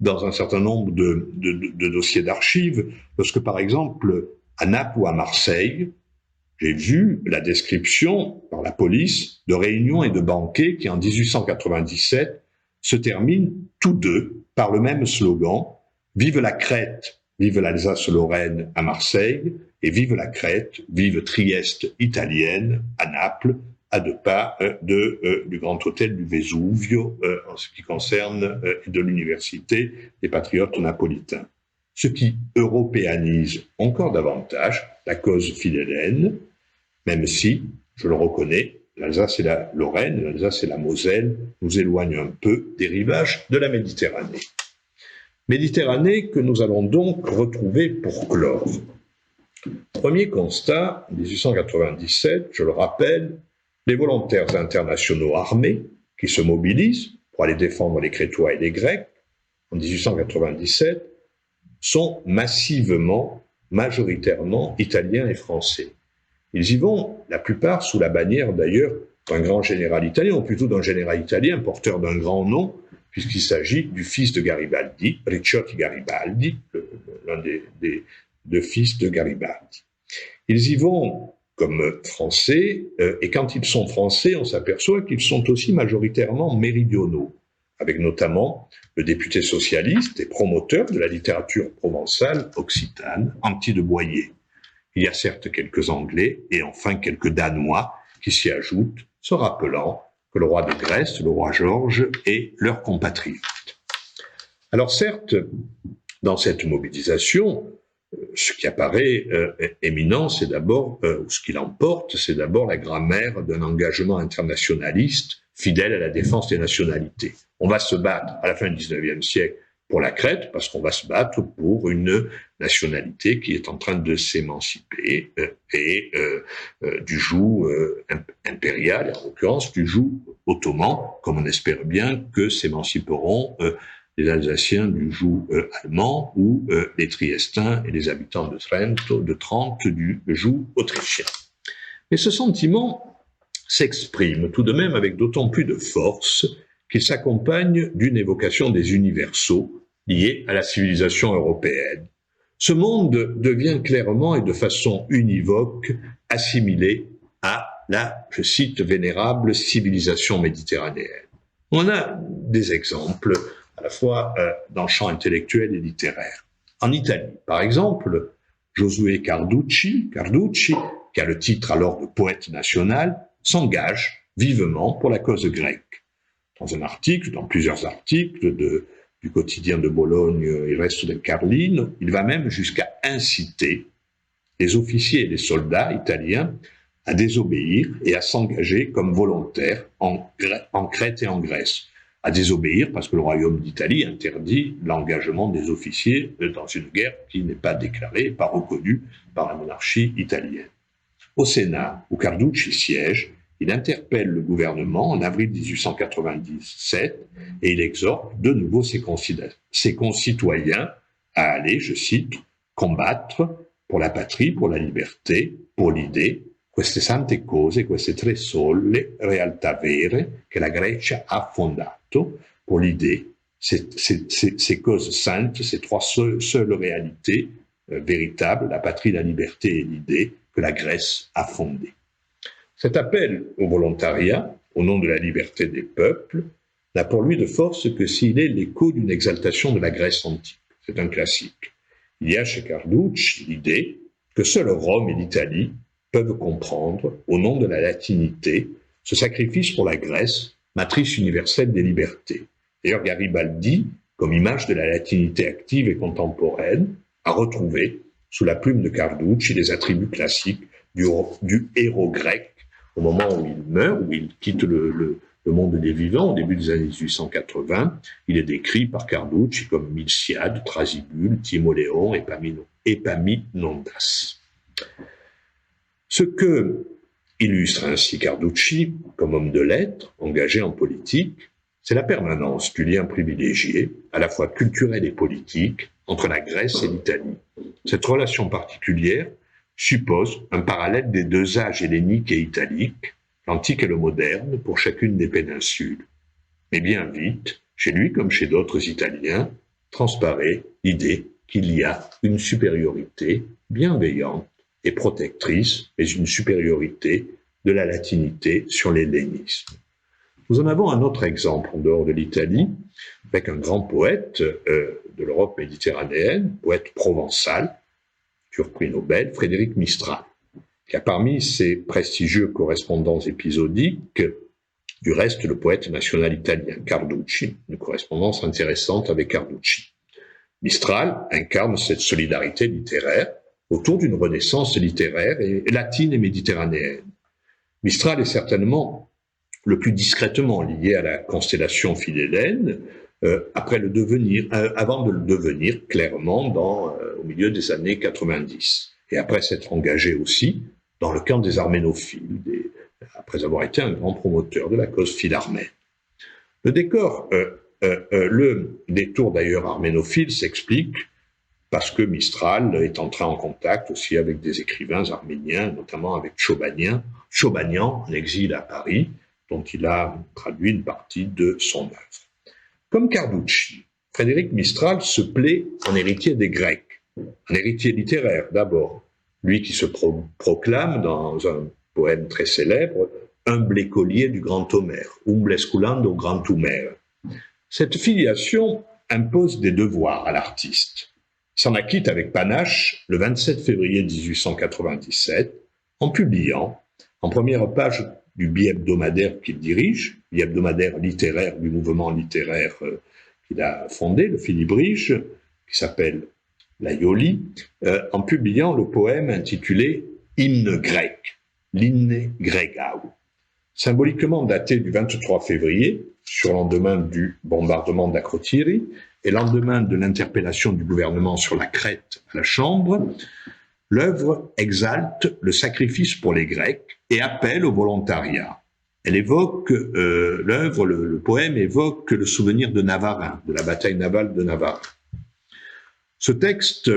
dans un certain nombre de dossiers d'archives, lorsque, par exemple, à Naples ou à Marseille, j'ai vu la description par la police de réunions et de banquets qui, en 1897, se terminent tous deux par le même slogan « Vive la Crète, vive l'Alsace-Lorraine à Marseille, et vive la Crète, vive Trieste italienne à Naples, à 2 pas du grand hôtel du Vesuvio, en ce qui concerne de l'université des patriotes napolitains. Ce qui européanise encore davantage la cause philhellène, même si, je le reconnais, l'Alsace et la Lorraine, l'Alsace et la Moselle nous éloignent un peu des rivages de la Méditerranée. Méditerranée que nous allons donc retrouver pour clore. Premier constat, en 1897, je le rappelle, les volontaires internationaux armés qui se mobilisent pour aller défendre les Crétois et les Grecs en 1897 sont massivement, majoritairement italiens et français. Ils y vont, la plupart sous la bannière d'ailleurs d'un grand général italien, ou plutôt d'un général italien porteur d'un grand nom, puisqu'il s'agit du fils de Garibaldi, Ricciotti Garibaldi, l'un des 2 fils de Garibaldi. Ils y vont comme Français, et quand ils sont Français, on s'aperçoit qu'ils sont aussi majoritairement méridionaux, avec notamment le député socialiste et promoteur de la littérature provençale occitane, Anti de Boyer. Il y a certes quelques Anglais et enfin quelques Danois qui s'y ajoutent, se rappelant que le roi de Grèce, le roi Georges, est leur compatriote. Alors certes, dans cette mobilisation, ce qui apparaît éminent, c'est d'abord, ce qui l'emporte, c'est d'abord la grammaire d'un engagement internationaliste fidèle à la défense des nationalités. On va se battre à la fin du XIXe siècle pour la Crète, parce qu'on va se battre pour une nationalité qui est en train de s'émanciper du joug impérial, en l'occurrence du joug ottoman, comme on espère bien que s'émanciperont les Alsaciens du joug allemand ou les Triestins et les habitants de Trente du joug autrichien. Mais ce sentiment s'exprime tout de même avec d'autant plus de force qu'il s'accompagne d'une évocation des universaux liés à la civilisation européenne. Ce monde devient clairement et de façon univoque assimilé à la, je cite, vénérable civilisation méditerranéenne. On a des exemples à la fois dans le champ intellectuel et littéraire. En Italie, par exemple, Giosuè Carducci, qui a le titre alors de poète national, s'engage vivement pour la cause grecque. Dans plusieurs articles du quotidien de Bologne, Il Resto del Carlino, il va même jusqu'à inciter les officiers et les soldats italiens à désobéir et à s'engager comme volontaires en Crète et en Grèce. À désobéir parce que le royaume d'Italie interdit l'engagement des officiers dans une guerre qui n'est pas déclarée, pas reconnue par la monarchie italienne. Au Sénat, où Carducci siège, il interpelle le gouvernement en avril 1897 et il exhorte de nouveau ses concitoyens à aller, je cite, combattre pour la patrie, pour la liberté, pour l'idée, queste sante cose, queste 3 sole realtà vere che la Grecia ha fondato, pour l'idée, ces causes saintes, ces 3 seules réalités véritables, la patrie, la liberté et l'idée que la Grèce a fondées. Cet appel au volontariat, au nom de la liberté des peuples, n'a pour lui de force que s'il est l'écho d'une exaltation de la Grèce antique. C'est un classique. Il y a chez Carducci l'idée que seul Rome et l'Italie peuvent comprendre, au nom de la latinité, ce sacrifice pour la Grèce, matrice universelle des libertés. D'ailleurs, Garibaldi, comme image de la latinité active et contemporaine, a retrouvé, sous la plume de Carducci, les attributs classiques du héros grec au moment où il meurt, où il quitte le monde des vivants, au début des années 1880. Il est décrit par Carducci comme Miltiade, Thrasybule, Timoléon, Épaminondas. Ce que illustre ainsi Carducci, comme homme de lettres, engagé en politique, c'est la permanence du lien privilégié, à la fois culturel et politique, entre la Grèce et l'Italie. Cette relation particulière suppose un parallèle des 2 âges hellénique et italique, l'antique et le moderne, pour chacune des péninsules. Mais bien vite, chez lui comme chez d'autres Italiens, transparaît l'idée qu'il y a une supériorité bienveillante et protectrice, mais une supériorité de la latinité sur l'hellénisme. Nous en avons un autre exemple en dehors de l'Italie, avec un grand poète de l'Europe méditerranéenne, poète provençal, prix Nobel, Frédéric Mistral, qui a parmi ses prestigieux correspondants épisodiques du reste le poète national italien, Carducci, une correspondance intéressante avec Carducci. Mistral incarne cette solidarité littéraire autour d'une renaissance littéraire latine et méditerranéenne. Mistral est certainement le plus discrètement lié à la constellation philhellène, avant de le devenir clairement au milieu des années 90, et après s'être engagé aussi dans le camp des arménophiles, après avoir été un grand promoteur de la cause philarmène. Le détour d'ailleurs arménophile s'explique parce que Mistral est entré en contact aussi avec des écrivains arméniens, notamment avec Chobanian, en exil à Paris, dont il a traduit une partie de son œuvre. Comme Carducci, Frédéric Mistral se plaît en héritier des Grecs, un héritier littéraire d'abord, lui qui se proclame dans un poème très célèbre, humble écolier du grand Homère, humble esculando grand Homère. Cette filiation impose des devoirs à l'artiste. Il s'en acquitte avec panache le 27 février 1897 en publiant, en première page du bi-hebdomadaire qu'il dirige, bi-hebdomadaire littéraire du mouvement littéraire qu'il a fondé, le Filibrige, qui s'appelle l'Aioli, en publiant le poème intitulé « Hymne grec », l'Inne Gregau, symboliquement daté du 23 février, surlendemain du bombardement d'Akrotiri et lendemain de l'interpellation du gouvernement sur la Crète à la Chambre. L'œuvre exalte le sacrifice pour les Grecs et appelle au volontariat. Elle évoque, le poème évoque le souvenir de Navarin, de la bataille navale de Navarin. Ce texte,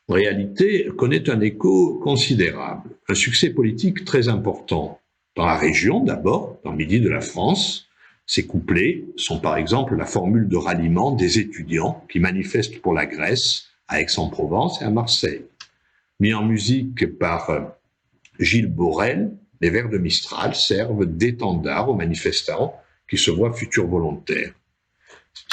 en réalité, connaît un écho considérable, un succès politique très important. Dans la région, d'abord, dans le midi de la France, ces couplets sont par exemple la formule de ralliement des étudiants qui manifestent pour la Grèce à Aix-en-Provence et à Marseille. Mis en musique par Gilles Borel, les vers de Mistral servent d'étendard aux manifestants qui se voient futurs volontaires.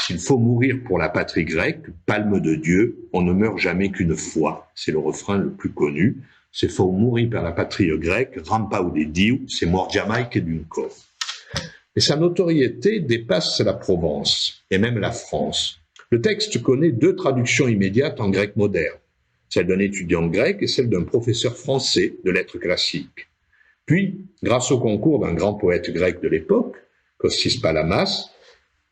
S'il faut mourir pour la patrie grecque, palme de Dieu, on ne meurt jamais qu'une fois. C'est le refrain le plus connu. C'est faut mourir per la patrie grecque, rampa ou des diu, c'est mort Jamaïque et d'une corps. Et sa notoriété dépasse la Provence et même la France. Le texte connaît deux traductions immédiates en grec moderne, celle d'un étudiant grec et celle d'un professeur français de lettres classiques. Puis, grâce au concours d'un grand poète grec de l'époque, Kostis Palamas,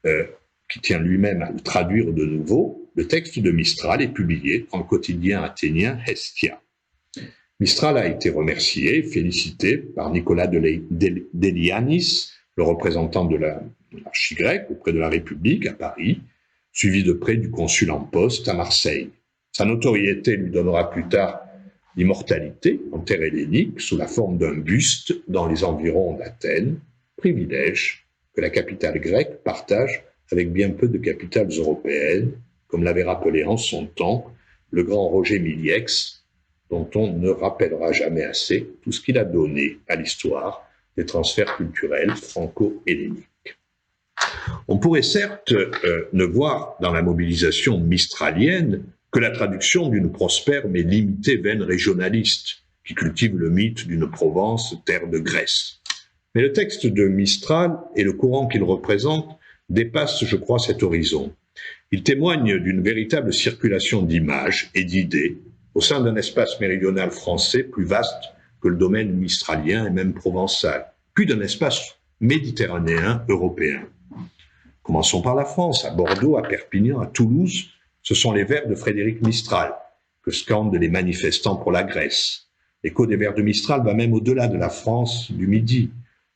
qui tient lui-même à le traduire de nouveau, le texte de Mistral est publié dans le quotidien athénien Hestia. Mistral a été remercié, félicité par Nicolas Delianis, le représentant de l'archie grecque auprès de la République à Paris, suivi de près du consul en poste à Marseille. Sa notoriété lui donnera plus tard l'immortalité en terre hellénique sous la forme d'un buste dans les environs d'Athènes, privilège que la capitale grecque partage avec bien peu de capitales européennes, comme l'avait rappelé en son temps le grand Roger Miliex, dont on ne rappellera jamais assez tout ce qu'il a donné à l'histoire des transferts culturels franco-helléniques. On pourrait certes ne voir dans la mobilisation mistralienne que la traduction d'une prospère mais limitée veine régionaliste qui cultive le mythe d'une Provence, terre de Grèce. Mais le texte de Mistral et le courant qu'il représente dépassent, je crois, cet horizon. Il témoigne d'une véritable circulation d'images et d'idées au sein d'un espace méridional français plus vaste que le domaine mistralien et même provençal, puis d'un espace méditerranéen européen. Commençons par la France, à Bordeaux, à Perpignan, à Toulouse, ce sont les vers de Frédéric Mistral que scandent les manifestants pour la Grèce. L'écho des vers de Mistral va même au-delà de la France du Midi.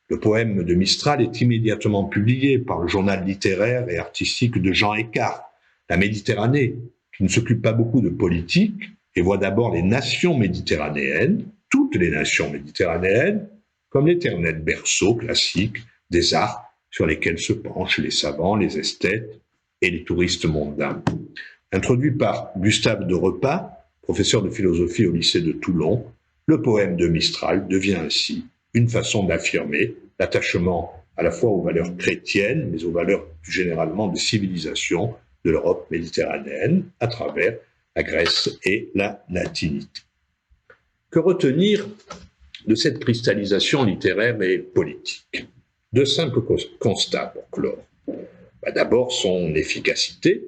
Le poème de Mistral est immédiatement publié par le journal littéraire et artistique de Jean Écart, La Méditerranée, qui ne s'occupe pas beaucoup de politique et voit d'abord les nations méditerranéennes, toutes les nations méditerranéennes, comme l'éternel berceau classique des arts sur lesquels se penchent les savants, les esthètes et les touristes mondains. Introduit par Gustave de Repas, professeur de philosophie au lycée de Toulon, Le poème de Mistral devient ainsi une façon d'affirmer l'attachement à la fois aux valeurs chrétiennes, mais aux valeurs plus généralement de civilisation de l'Europe méditerranéenne à travers la Grèce et la latinité. Que retenir de cette cristallisation littéraire et politique? Deux simples constats pour clore. D'abord, son efficacité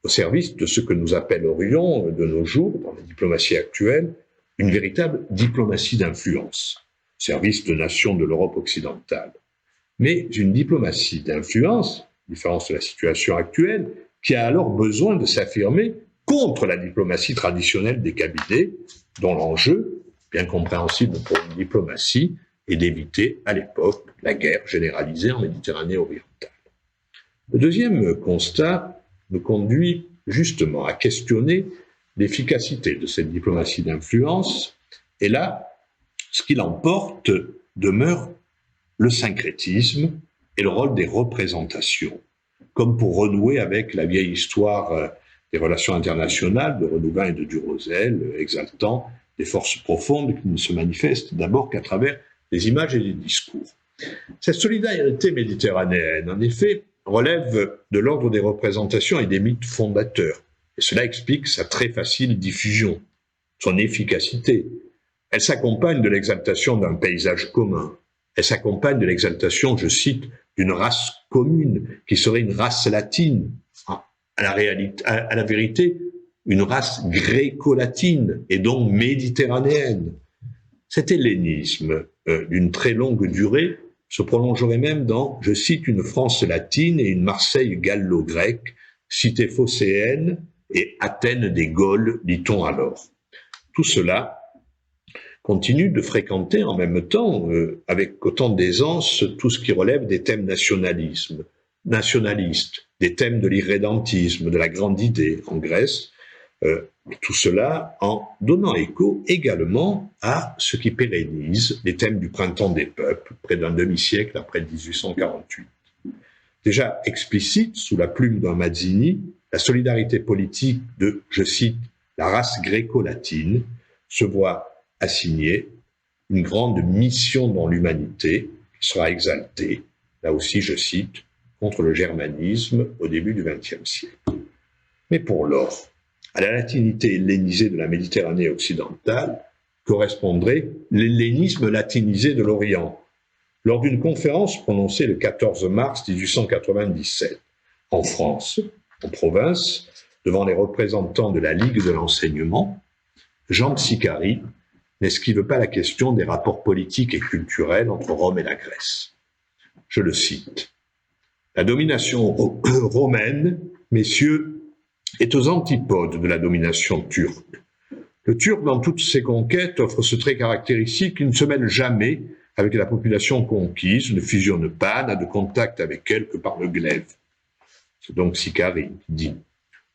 au service de ce que nous appellerions de nos jours, dans la diplomatie actuelle, une véritable diplomatie d'influence, au service de nations de l'Europe occidentale. Mais une diplomatie d'influence, différence de la situation actuelle, qui a alors besoin de s'affirmer contre la diplomatie traditionnelle des cabinets, dont l'enjeu, bien compréhensible pour une diplomatie, est d'éviter à l'époque la guerre généralisée en Méditerranée orientale. Le deuxième constat nous conduit justement à questionner l'efficacité de cette diplomatie d'influence, et là, ce qui l'emporte demeure le syncrétisme et le rôle des représentations, comme pour renouer avec la vieille histoire des relations internationales de Renouvin et de Durosel, exaltant des forces profondes qui ne se manifestent d'abord qu'à travers des images et des discours. Cette solidarité méditerranéenne, en effet, relève de l'ordre des représentations et des mythes fondateurs. Et cela explique sa très facile diffusion, son efficacité. Elle s'accompagne de l'exaltation d'un paysage commun. Elle s'accompagne de l'exaltation, je cite, d'une race commune, qui serait une race latine. À la vérité, une race gréco-latine et donc méditerranéenne. Cet hellénisme d'une très longue durée se prolongerait même dans, je cite, une France latine et une Marseille gallo-grecque, cité phocéenne et Athènes des Gaules, dit-on alors. Tout cela continue de fréquenter en même temps, avec autant d'aisance, tout ce qui relève des thèmes nationalistes, des thèmes de l'irrédentisme, de la grande idée en Grèce, tout cela en donnant écho également à ce qui pérennise les thèmes du printemps des peuples, près d'un demi-siècle après 1848. Déjà explicite sous la plume d'un Mazzini, la solidarité politique de, je cite, la race gréco-latine se voit assigner une grande mission dans l'humanité qui sera exaltée, là aussi je cite, contre le germanisme au début du XXe siècle. Mais pour lors, à la latinité hellénisée de la Méditerranée occidentale correspondrait l'hellénisme latinisé de l'Orient. Lors d'une conférence prononcée le 14 mars 1897 en France, en province, devant les représentants de la Ligue de l'enseignement, Jean Sicari n'esquive pas la question des rapports politiques et culturels entre Rome et la Grèce. Je le cite. La domination romaine, messieurs, est aux antipodes de la domination turque. Le Turc, dans toutes ses conquêtes, offre ce trait caractéristique qui ne se mêle jamais avec la population conquise, ne fusionne pas, n'a de contact avec elle que par le glaive. C'est donc Sicari qui dit.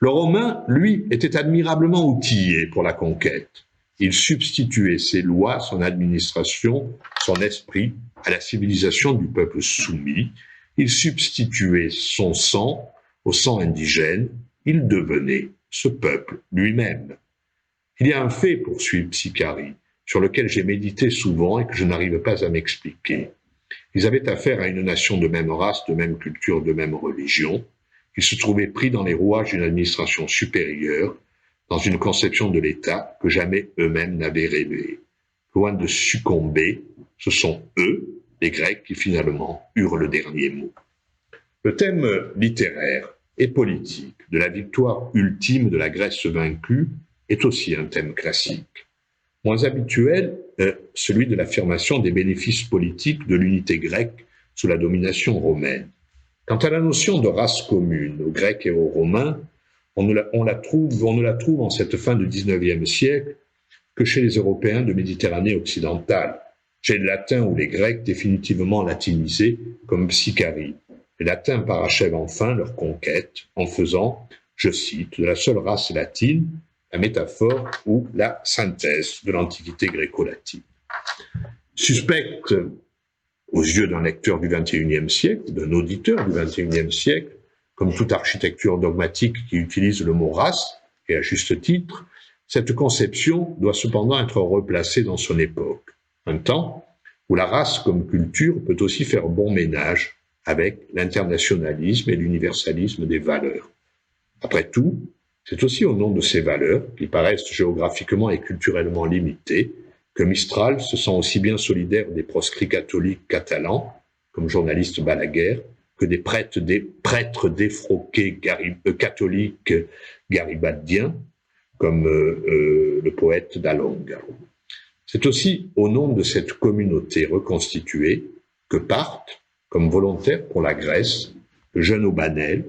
Le Romain, lui, était admirablement outillé pour la conquête. Il substituait ses lois, son administration, son esprit à la civilisation du peuple soumis. Il substituait son sang au sang indigène. Il devenait ce peuple lui-même. Il y a un fait, poursuit Sicari, sur lequel j'ai médité souvent et que je n'arrive pas à m'expliquer. Ils avaient affaire à une nation de même race, de même culture, de même religion. Ils se trouvaient pris dans les rouages d'une administration supérieure, dans une conception de l'État que jamais eux-mêmes n'avaient rêvé. Loin de succomber, ce sont eux, les Grecs, qui finalement eurent le dernier mot. Le thème littéraire et politique de la victoire ultime de la Grèce vaincue est aussi un thème classique. Moins habituel, celui de l'affirmation des bénéfices politiques de l'unité grecque sous la domination romaine. Quant à la notion de race commune aux Grecs et aux Romains, on ne la trouve en cette fin du XIXe siècle que chez les Européens de Méditerranée occidentale, chez les Latins ou les Grecs définitivement latinisés comme Sicari. Les Latins parachèvent enfin leur conquête en faisant, je cite, de la seule race latine la métaphore ou la synthèse de l'Antiquité gréco-latine. Suspecte aux yeux d'un lecteur du XXIe siècle, d'un auditeur du XXIe siècle, comme toute architecture dogmatique qui utilise le mot race, et à juste titre, Cette conception doit cependant être replacée dans son époque, un temps où la race comme culture peut aussi faire bon ménage avec l'internationalisme et l'universalisme des valeurs. Après tout, c'est aussi au nom de ces valeurs, qui paraissent géographiquement et culturellement limitées, que Mistral se sent aussi bien solidaire des proscrits catholiques catalans, comme journaliste Balaguer, que des prêtres défroqués catholiques garibaldiens, comme le poète Dalonga. C'est aussi au nom de cette communauté reconstituée que partent, comme volontaires pour la Grèce, le jeune Aubanel,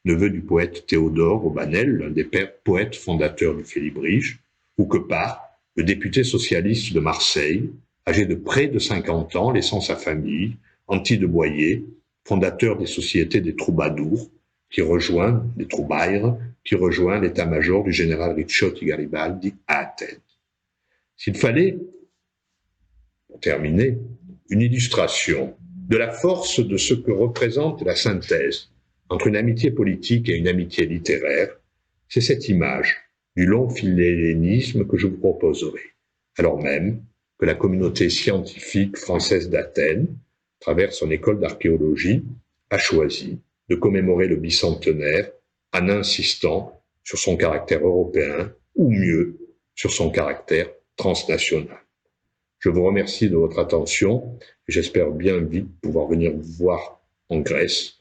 neveu du poète Théodore Aubanel, l'un des poètes fondateurs du Félibrige, ou que part le député socialiste de Marseille, âgé de près de 50 ans, laissant sa famille, Anti de Boyer, fondateur des sociétés des troubadours, des troubaires, qui rejoint l'état-major du général Ricciotti Garibaldi à Athènes. S'il fallait, pour terminer, une illustration de la force de ce que représente la synthèse entre une amitié politique et une amitié littéraire, c'est cette image du long philhellénisme que je vous proposerai, alors même que la communauté scientifique française d'Athènes, à travers son école d'archéologie, a choisi de commémorer le bicentenaire en insistant sur son caractère européen, ou mieux, sur son caractère transnational. Je vous remercie de votre attention et j'espère bien vite pouvoir venir vous voir en Grèce,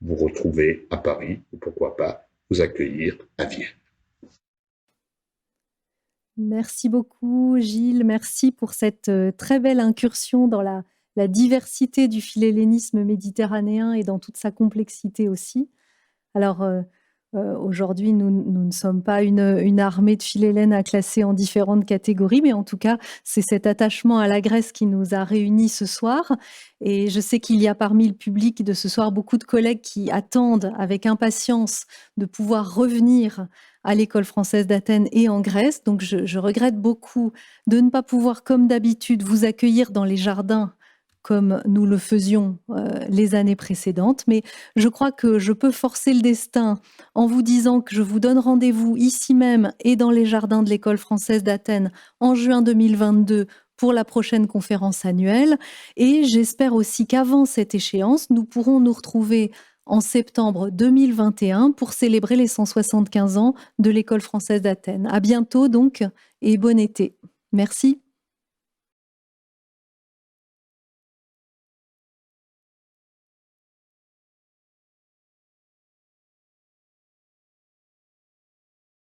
vous retrouver à Paris ou pourquoi pas vous accueillir à Vienne. Merci beaucoup Gilles, merci pour cette très belle incursion dans la diversité du philhellénisme méditerranéen et dans toute sa complexité aussi. Alors aujourd'hui, nous ne sommes pas une armée de philhellènes à classer en différentes catégories, mais en tout cas, c'est cet attachement à la Grèce qui nous a réunis ce soir. Et je sais qu'il y a parmi le public de ce soir beaucoup de collègues qui attendent avec impatience de pouvoir revenir à l'École française d'Athènes et en Grèce. Donc je regrette beaucoup de ne pas pouvoir, comme d'habitude, vous accueillir dans les jardins comme nous le faisions les années précédentes. Mais je crois que je peux forcer le destin en vous disant que je vous donne rendez-vous ici même et dans les jardins de l'École française d'Athènes en juin 2022 pour la prochaine conférence annuelle. Et j'espère aussi qu'avant cette échéance, nous pourrons nous retrouver en septembre 2021 pour célébrer les 175 ans de l'École française d'Athènes. À bientôt donc et bon été. Merci.